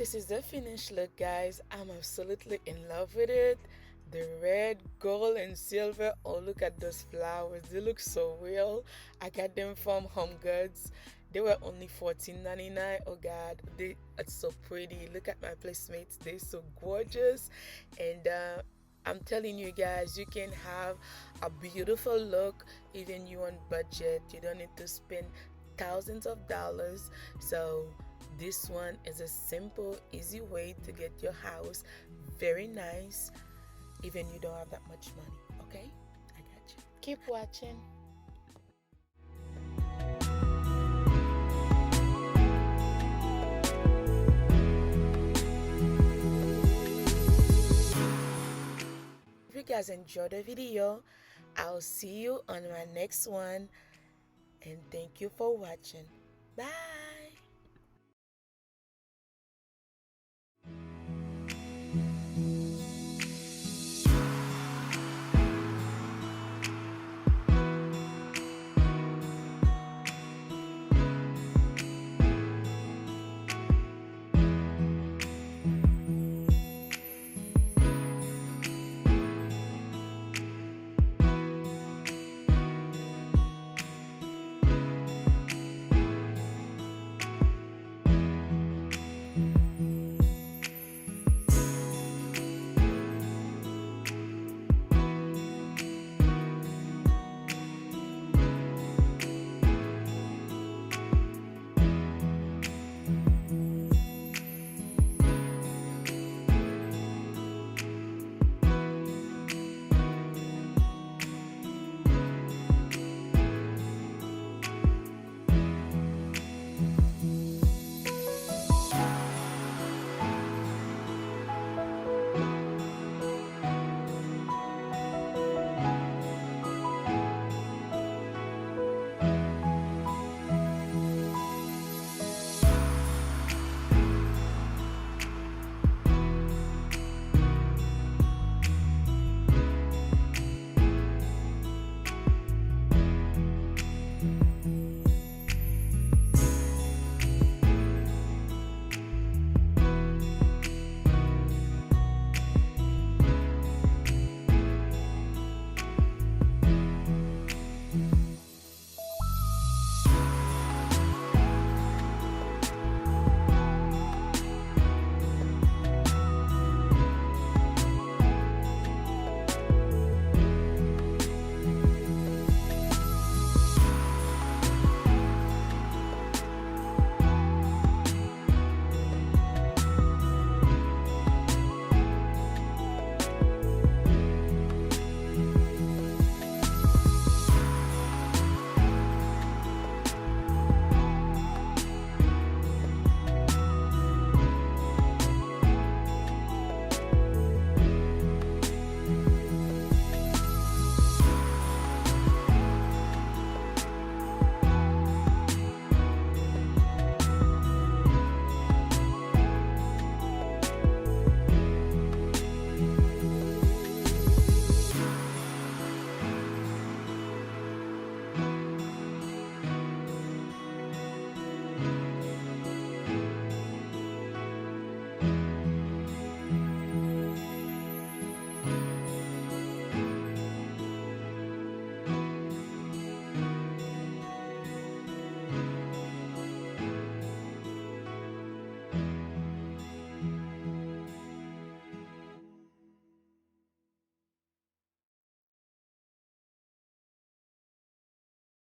This is the finished look, guys. I'm absolutely in love with it. The red, gold, and silver. Oh, look at those flowers. They look so real. I got them from Home Goods. They were only $14.99. Oh God, they are so pretty. Look at my placemates. They're so gorgeous. And I'm telling you guys, you can have a beautiful look even you on budget. You don't need to spend thousands of dollars. So this one is a simple, easy way to get your house very nice, even you don't have that much money. Okay? I got you. Keep watching. If you guys enjoyed the video, I'll see you on my next one. And thank you for watching. Bye.